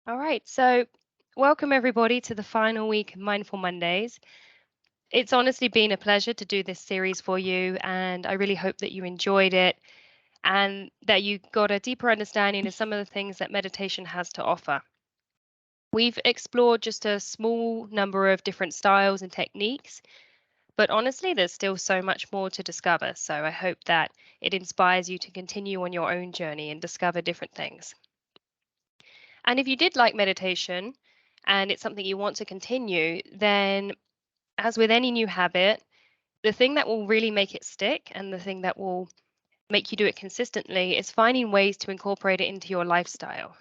All right, so welcome everybody to the final week of Mindful Mondays. It's honestly been a pleasure to do this series for you, and I really hope that you enjoyed it and that you got a deeper understanding of some of the things that meditation has to offer. We've explored just a small number of different styles and techniques, but honestly, there's still so much more to discover. So I hope that it inspires you to continue on your own journey and discover different things. And if you did like meditation and it's something you want to continue, then as with any new habit, the thing that will really make it stick and the thing that will make you do it consistently is finding ways to incorporate it into your lifestyle.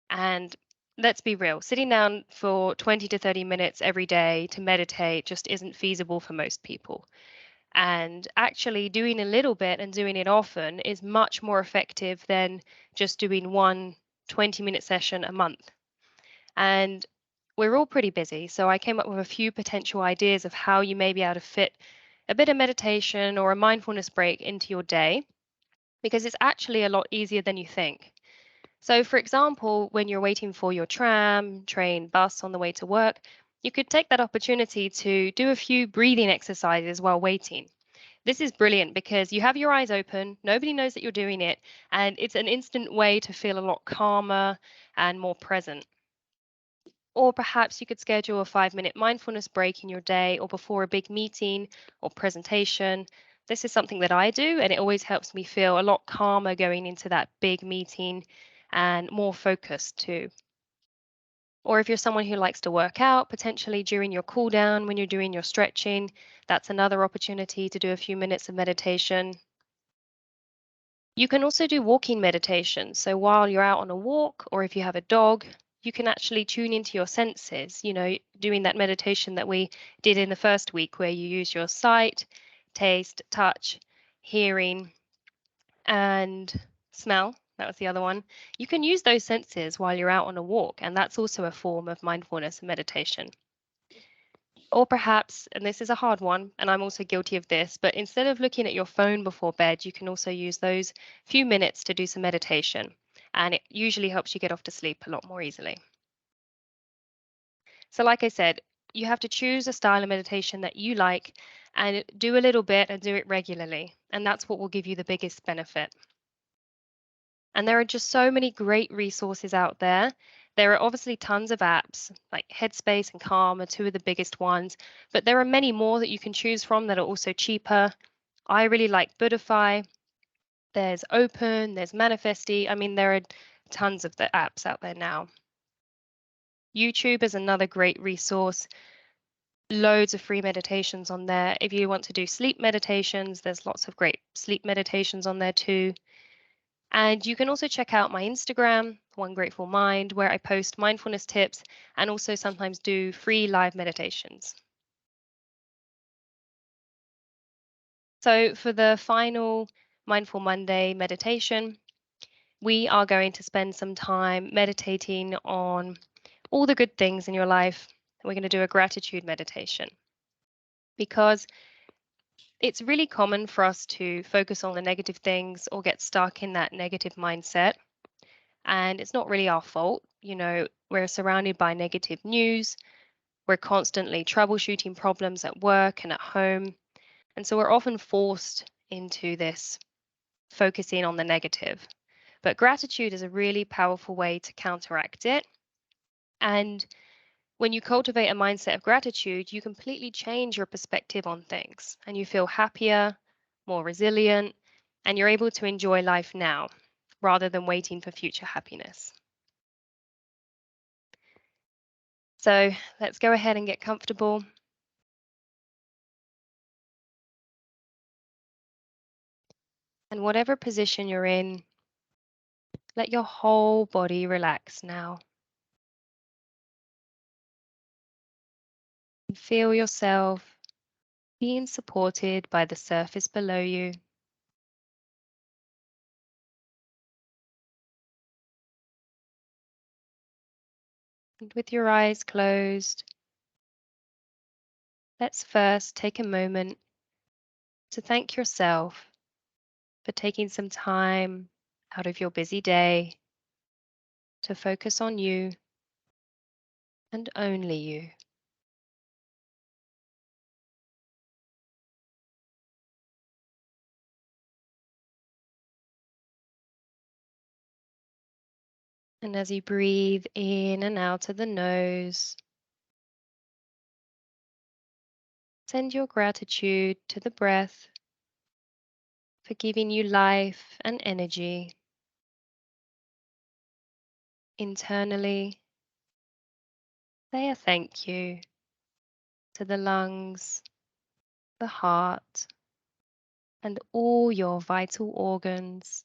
And let's be real, sitting down for 20 to 30 minutes every day to meditate just isn't feasible for most people. And actually, doing a little bit and doing it often is much more effective than just doing one 20-minute session a month. And we're all pretty busy. So I came up with a few potential ideas of how you may be able to fit a bit of meditation or a mindfulness break into your day because it's actually a lot easier than you think. So, for example, when you're waiting for your tram, train, bus on the way to work, you could take that opportunity to do a few breathing exercises while waiting. This is brilliant because you have your eyes open, nobody knows that you're doing it, and it's an instant way to feel a lot calmer and more present. Or perhaps you could schedule a 5-minute mindfulness break in your day or before a big meeting or presentation. This is something that I do, and it always helps me feel a lot calmer going into that big meeting and more focused too. Or if you're someone who likes to work out, potentially during your cool down when you're doing your stretching, that's another opportunity to do a few minutes of meditation. You can also do walking meditation. So while you're out on a walk, or if you have a dog, you can actually tune into your senses, doing that meditation that we did in the first week, where you use your sight, taste, touch, hearing, and smell. That was the other one. You can use those senses while you're out on a walk, and that's also a form of mindfulness and meditation. Or perhaps, and this is a hard one, and I'm also guilty of this, but instead of looking at your phone before bed, you can also use those few minutes to do some meditation. And it usually helps you get off to sleep a lot more easily. So, like I said, you have to choose a style of meditation that you like and do a little bit and do it regularly. And that's what will give you the biggest benefit. And there are just so many great resources out there. There are obviously tons of apps, like Headspace and Calm are two of the biggest ones, but there are many more that you can choose from that are also cheaper. I really like Buddhify. There's Open, there's Manifesty. I mean, there are tons of the apps out there now. YouTube is another great resource. Loads of free meditations on there. If you want to do sleep meditations, there's lots of great sleep meditations on there too. And you can also check out my Instagram, One Grateful Mind, where I post mindfulness tips and also sometimes do free live meditations. So, for the final Mindful Monday meditation, we are going to spend some time meditating on all the good things in your life. We're going to do a gratitude meditation because it's really common for us to focus on the negative things or get stuck in that negative mindset. And it's not really our fault. We're surrounded by negative news. We're constantly troubleshooting problems at work and at home. And so we're often forced into this focusing on the negative. But gratitude is a really powerful way to counteract it. And when you cultivate a mindset of gratitude, you completely change your perspective on things and you feel happier, more resilient, and you're able to enjoy life now rather than waiting for future happiness. So let's go ahead and get comfortable. And whatever position you're in, let your whole body relax now. And feel yourself being supported by the surface below you. And with your eyes closed, let's first take a moment to thank yourself for taking some time out of your busy day to focus on you and only you. And as you breathe in and out of the nose, send your gratitude to the breath for giving you life and energy. Internally, say a thank you to the lungs, the heart, and all your vital organs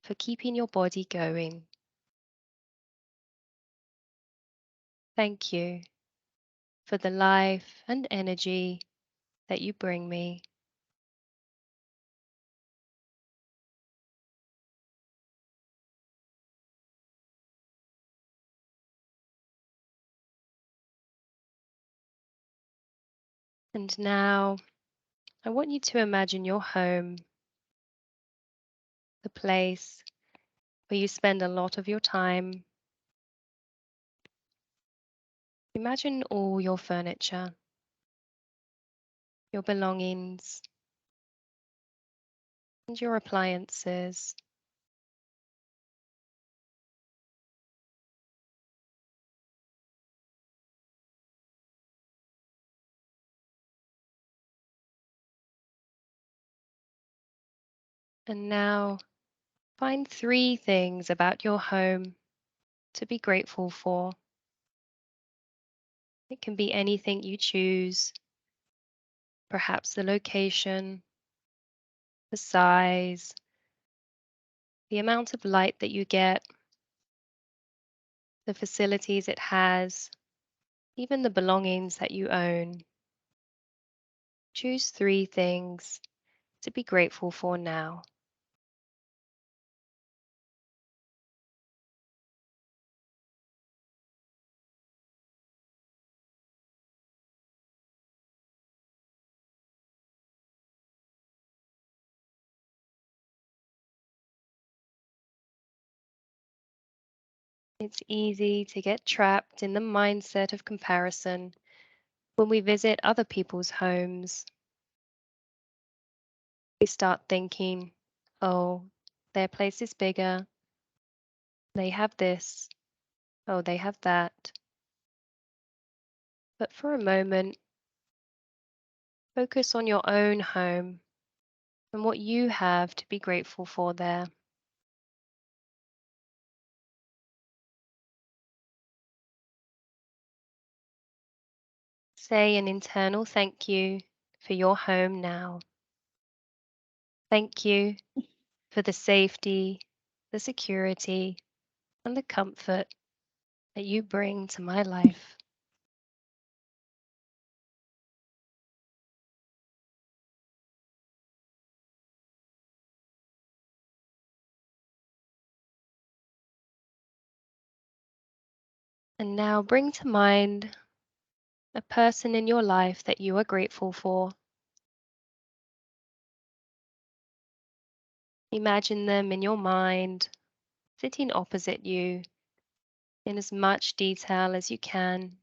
for keeping your body going. Thank you for the life and energy that you bring me. And now I want you to imagine your home, the place where you spend a lot of your time. Imagine all your furniture, your belongings, and your appliances. And now find three things about your home to be grateful for. It can be anything you choose, perhaps the location, the size, the amount of light that you get, the facilities it has, even the belongings that you own. Choose three things to be grateful for now. It's easy to get trapped in the mindset of comparison when we visit other people's homes. We start thinking, oh, their place is bigger, they have this, oh, they have that. But for a moment, focus on your own home and what you have to be grateful for there. Say an internal thank you for your home now. Thank you for the safety, the security, and the comfort that you bring to my life. And now bring to mind a person in your life that you are grateful for. Imagine them in your mind, sitting opposite you in as much detail as you can.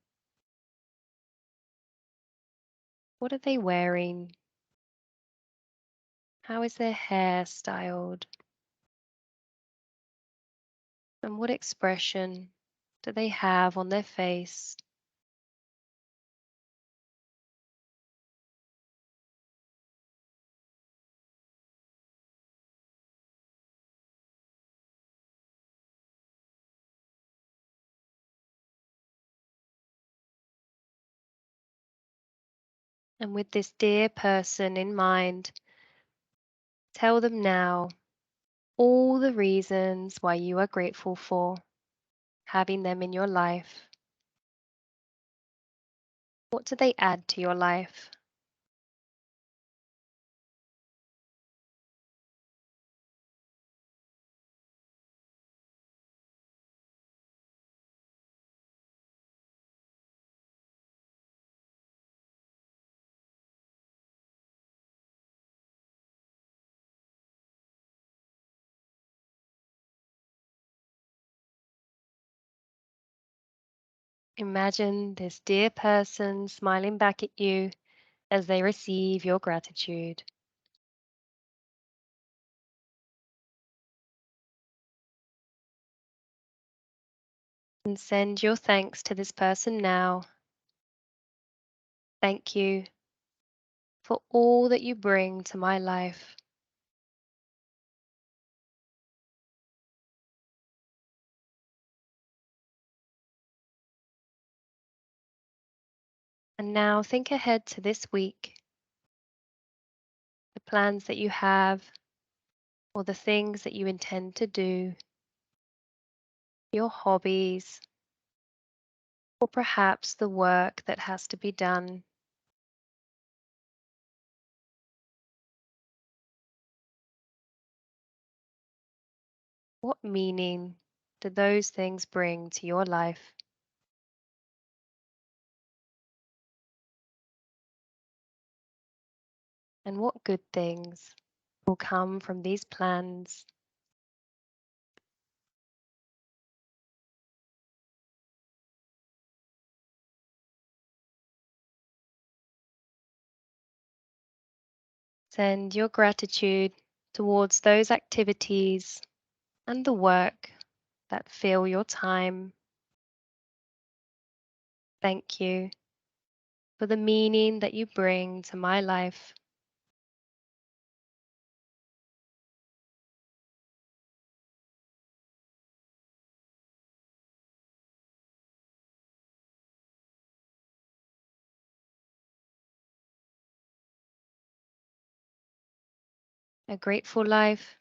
What are they wearing? How is their hair styled? And what expression do they have on their face? And with this dear person in mind, tell them now all the reasons why you are grateful for having them in your life. What do they add to your life? Imagine this dear person smiling back at you as they receive your gratitude. And send your thanks to this person now. Thank you for all that you bring to my life. And now think ahead to this week, the plans that you have, or the things that you intend to do, your hobbies, or perhaps the work that has to be done. What meaning do those things bring to your life? And what good things will come from these plans? Send your gratitude towards those activities and the work that fill your time. Thank you for the meaning that you bring to my life. A grateful life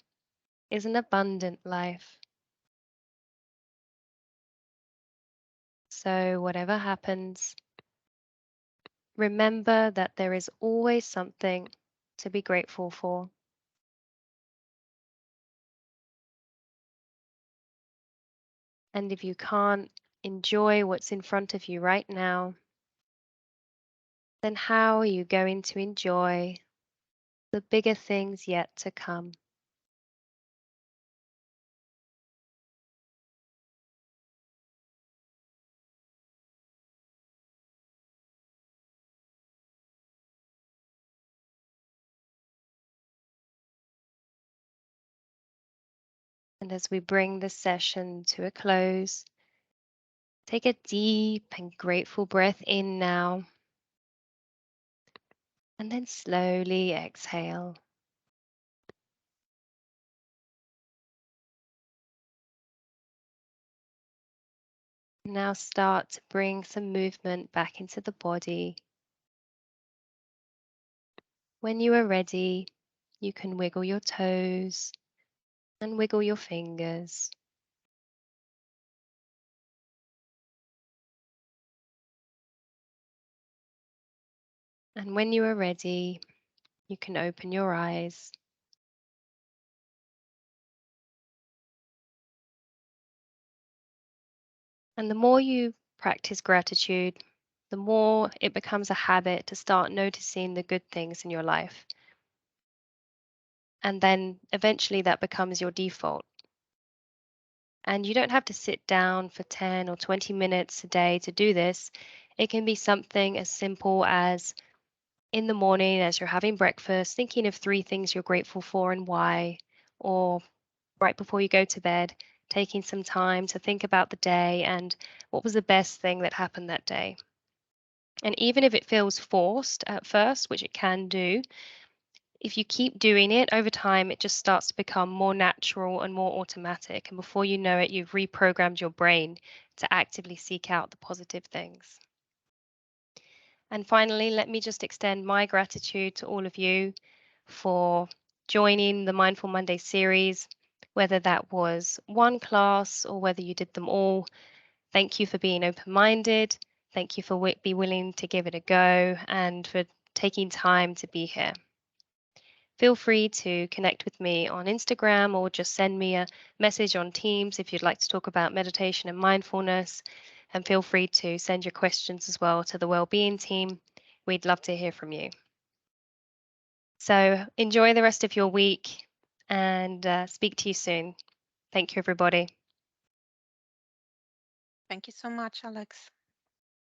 is an abundant life. So, whatever happens, remember that there is always something to be grateful for. And if you can't enjoy what's in front of you right now, then how are you going to enjoy the bigger things yet to come? And as we bring the session to a close, take a deep and grateful breath in now, and then slowly exhale. Now start to bring some movement back into the body. When you are ready, you can wiggle your toes and wiggle your fingers. And when you are ready, you can open your eyes. And the more you practice gratitude, the more it becomes a habit to start noticing the good things in your life. And then eventually that becomes your default. And you don't have to sit down for 10 or 20 minutes a day to do this. It can be something as simple as in the morning as you're having breakfast, thinking of three things you're grateful for and why, or right before you go to bed, taking some time to think about the day and what was the best thing that happened that day. And even if it feels forced at first, which it can do, if you keep doing it over time, it just starts to become more natural and more automatic. And before you know it, you've reprogrammed your brain to actively seek out the positive things. And finally, let me just extend my gratitude to all of you for joining the Mindful Monday series, whether that was one class or whether you did them all. Thank you for being open minded. Thank you for be willing to give it a go and for taking time to be here. Feel free to connect with me on Instagram or just send me a message on Teams if you'd like to talk about meditation and mindfulness. And feel free to send your questions as well to the Wellbeing team. We'd love to hear from you. So enjoy the rest of your week and speak to you soon. Thank you, everybody. Thank you so much, Alex.